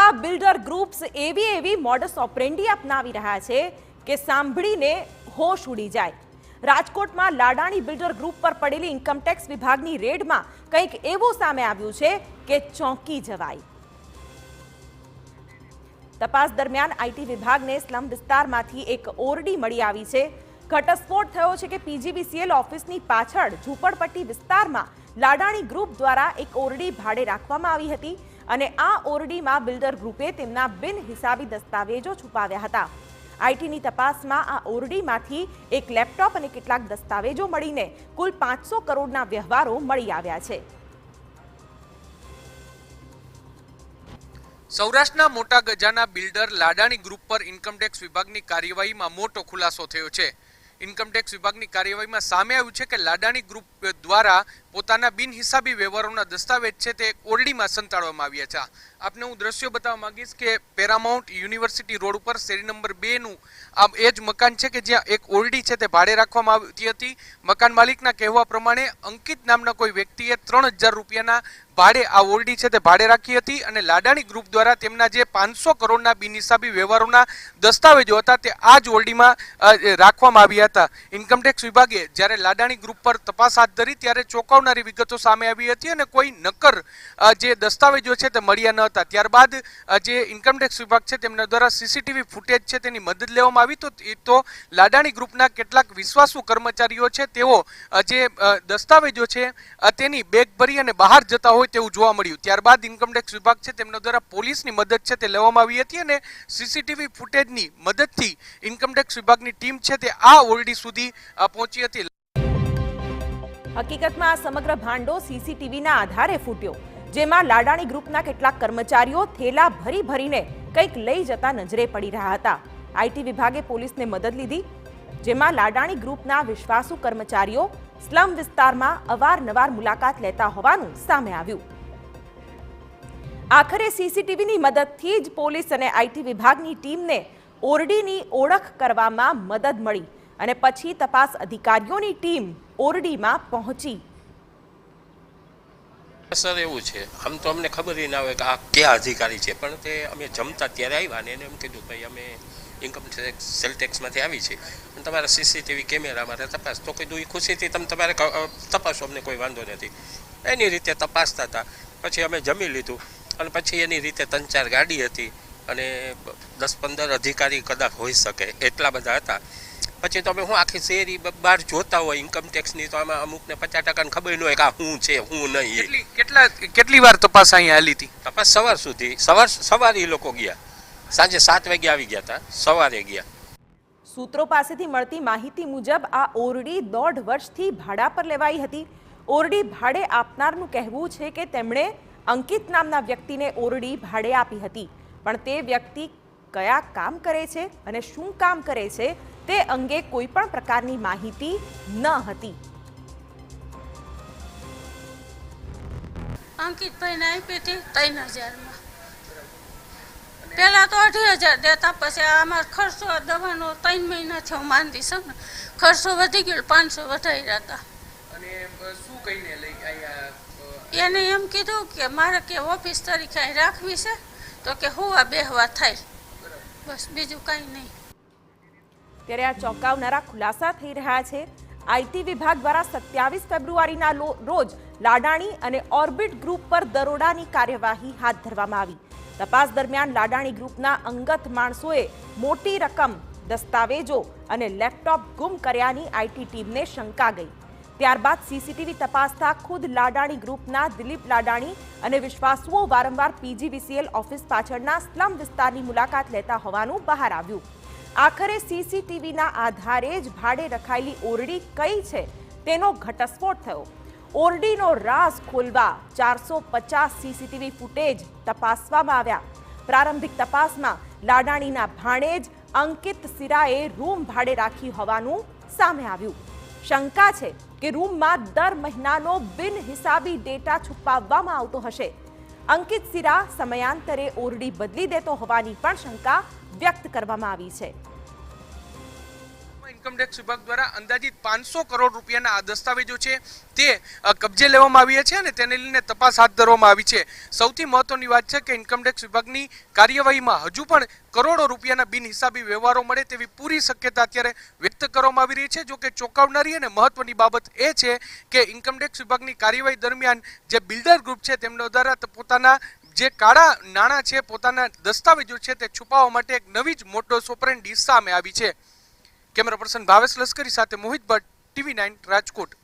આ builder groups એવી modus operandi અપનાવી રહ્યા છે કે સાંભળીને હોશ ઉડી જાય. રાજકોટમાં લાડાણી બિલ્ડર ગ્રુપ પર પડેલી ઇન્કમટેક્સ વિભાગની રેડમાં કંઈક એવું સામે આવ્યું છે કે ચોંકી જવાય. તપાસ દરમિયાન આઈટી વિભાગને સ્લમ વિસ્તારમાંથી એક ઓરડી મળી આવી છે. ઘટસ્ફોટ થયો છે કે પીજીવીસીએલ ઓફિસની પાછળ ઝૂંપડપટ્ટી વિસ્તારમાં લાડાણી ગ્રુપ દ્વારા એક ઓરડી ભાડે રાખવામાં આવી હતી અને આ ઓરડીમાં બિલ્ડર ગ્રુપે તેમના બિનહિસાબી દસ્તાવેજો છુપાવ્યા હતા. આઈટીની તપાસમાં આ ઓરડીમાંથી એક લેપટોપ અને કેટલાક દસ્તાવેજો મળીને કુલ 500 કરોડના વ્યવહારો મળી આવ્યા છે. સૌરાષ્ટ્રના મોટા ગજાના બિલ્ડર લાડાણી ગ્રુપ પર ઇન્કમટેક્સ વિભાગની કાર્યવાહીમાં મોટો ખુલાસો થયો છે. ઇન્કમટેક્સ વિભાગની કાર્યવાહીમાં સામે આવ્યું છે કે લાડાણી ગ્રુપ દ્વારા પોતાના બિનહિસાબી વ્યવહારોના દસ્તાવેજ છે તે ઓરડીમાં સંતાડવામાં આવ્યા છે. આપને હું દ્રશ્યો બતાવવા માંગીશ કે પેરામાઉન્ટ યુનિવર્સિટી રોડ ઉપર શેરી નંબર 2 નું આ એ જ મકાન છે કે જ્યાં એક ઓરડી છે તે ભાડે રાખવામાં આવતી હતી. મકાન માલિકના કહેવા પ્રમાણે અંકિત નામના કોઈ વ્યક્તિએ 3000 રૂપિયાના ભાડે આ ઓરડી છે તે ભાડે રાખી હતી અને લાડાણી ગ્રુપ દ્વારા તેમના જે 500 કરોડના બિનહિસાબી વ્યવહારોના દસ્તાવેજો હતા તે આ જ ઓરડીમાં રાખવામાં આવ્યા હતા. ઇન્કમટેક્સ વિભાગે જ્યારે લાડાણી ગ્રુપ પર તપાસ હાથ ધરી ત્યારે ચોંકાવનારી વિગતો સામે આવી હતી અને કોઈ નક્કર જે દસ્તાવેજો છે તે મળ્યા ન હતા. ત્યારબાદ જે ઇન્કમટેક્સ વિભાગ છે તેમના દ્વારા સીસીટીવી ફૂટેજ છે તેની મદદ લેવામાં આવી તો લાડાણી ગ્રુપના કેટલાક વિશ્વાસુ કર્મચારીઓ છે તેઓ જે દસ્તાવેજો છે તેની બેગ ભરી અને બહાર જતા હોય તેવું જોવા મળ્યું. ત્યારબાદ ઇન્કમટેક્સ વિભાગ છે તેમના દ્વારા પોલીસની મદદ છે તે લેવામાં આવી હતી અને સીસીટીવી ફૂટેજની મદદથી ઇન્કમટેક્સ વિભાગની ટીમ છે તે આ ઓરડી સુધી પહોંચી હતી. હકીકતમાં આ સમગ્ર ભાંડો સીસીટીવીના આધારે ફૂટ્યો, જેમાં લાડાણી ગ્રુપના કેટલાક કર્મચારીઓ થેલા ભરીને કંઈક લઈ જતા નજરે પડી રહ્યા હતા. આઈટી વિભાગે પોલીસને મદદ લીધી, જેમાં લાડાણી ગ્રુપના વિશ્વાસુ કર્મચારીઓ સ્લમ વિસ્તારમાં અવારનવાર મુલાકાત લેતા હોવાનું સામે આવ્યું. આખરે સીસીટીવીની મદદથી જ પોલીસ અને આઈટી વિભાગની ટીમને ઓરડીની ઓળખ કરવામાં મદદ મળી અને પછી તપાસ અધિકારીઓની ટીમ ઓરડીમાં પહોંચી. સર એવું છે, આમ તો અમને ખબર ના હોય કે આ કયા અધિકારી છે, પણ તે અમે જમતા ત્યારે આવ્યા ને એને એમ કીધું ભાઈ અમે ઇન્કમ સેલ ટેક્સમાંથી આવી છે અને તમારા સીસીટીવી કેમેરા મારે તપાસ. તો કીધું એ ખુશીથી તમે તમારે તપાસો, અમને કોઈ વાંધો નથી. એની રીતે તપાસતા હતા. પછી અમે જમી લીધું અને પછી એની રીતે 3-4 ગાડી હતી અને 10-15 અધિકારી કદાચ હોઈ શકે એટલા બધા હતા. પછી તો અમે હું આખી શેરી બહાર જોતા હોય ઇન્કમટેક્સની, તો આમાં અમુકને 50% ખબર ન હોય કે આ શું છે શું નહીં. કેટલી વાર તપાસ અહીંયા હાલી હતી? તપાસ સવાર સુધી, સવારે એ લોકો ગયા, સાંજે 7 વાગે આવી ગયા હતા, સવારે ગયા. સૂત્રો પાસેથી મળતી માહિતી મુજબ આ ઓરડી 1.5 વર્ષથી ભાડા પર લેવાઈ હતી. ઓરડી ભાડે આપનારનું કહેવું છે કે તેમણે અંકિત નામના વ્યક્તિને ઓરડી ભાડે આપી હતી, પણ તે વ્યક્તિ કયા કામ કરે છે અને શું કામ કરે છે તે અંગે કોઈ પણ પ્રકારની માહિતી ન હતી. અંકિતભાઈને આપી હતી 3000માં. પહેલાં તો 8000 દેતા, પછી અમારો ખર્ચો દવાનો 3 મહિનાથી હું માંદી છું ને, ખર્ચો વધી ગયો, 500 વધાર્યા હતા. શું કહીને લઈ આવ્યા? એને એમ કીધું કે મારે કે ઓફિસ તરીકે અહીં રાખવી છે, તો કે હુવા બેહવા થાય, બસ બીજું કાંઈ નહીં. ત્યારે આ ચોંકાવનારા ખુલાસા થઈ રહ્યા છે. આઈટી વિભાગ દ્વારા 27 ફેબ્રુઆરીના રોજ લાડાણી અને ઓર્બિટ ગ્રુપ પર દરોડાની કાર્યવાહી હાથ ધરવામાં આવી. તપાસ દરમિયાન લાડાણી ગ્રુપના અંગત માણસોએ મોટી રકમ, દસ્તાવેજો અને લેપટોપ ગુમ કર્યાની આઈટી ટીમને શંકા ગઈ. ત્યારબાદ સીસીટીવી તપાસતા ખુદ લાડાણી ગ્રુપના દિલીપ લાડાણી અને વિશ્વાસુઓ વારંવાર પીજીવીસીએલ ઓફિસ પાછળના સ્લમ વિસ્તારની મુલાકાત લેતા હોવાનું બહાર આવ્યું. આખરે સીસીટીવીના આધારે જ ભાડે રખાયેલી ઓરડી કઈ છે તેનો ઘટસ્ફોટ થયો. ઓરડીનો રાઝ ખોલવા 450 સીસીટીવી ફૂટેજ તપાસવામાં આવ્યા. પ્રારંભિક તપાસમાં લાડાણીના ભાણેજ અંકિત સિરાએ રૂમ ભાડે રાખી હોવાનું સામે આવ્યું. શંકા છે કે રૂમમાં દર મહિનાનો બિનહિસાબી ડેટા છુપાવવામાં આવતો હશે. અંકિત સિરા સમયાંતરે ઓરડી બદલી દેતો હોવાની પણ શંકા વ્યક્ત કરવામાં આવી છે. ઇન્કમટેક્સ વિભાગ દ્વારા અંદાજિત 500 કરોડ રૂપિયાના આ દસ્તાવેજો છે તે કબજે લેવામાં આવ્યા છે અને તેને લઈને તપાસ હાથ ધરવામાં આવી છે. સૌથી મહત્વની વાત છે કે ઇન્કમટેક્સ વિભાગની કાર્યવાહીમાં હજુ પણ કરોડો રૂપિયાના બિનહિસાબી વ્યવહારો મળે તેવી પૂરી શક્યતા અત્યારે વ્યક્ત કરવામાં આવી રહી છે. જો કે ચોંકાવનારી અને મહત્વની બાબત એ છે કે ઇન્કમટેક્સ વિભાગની કાર્યવાહી દરમિયાન જે બિલ્ડર ગ્રુપ છે તેમના દ્વારા પોતાના જે કાળા નાણાં છે, પોતાના દસ્તાવેજો છે તે છુપાવવા માટે એક નવી જ મોટો ઓપરેન્ડી સામે આવી છે. કેમેરા પર્સન ભાવેશ લશ્કરી સાથે મોહિત ભટ્ટ, TV9 રાજકોટ.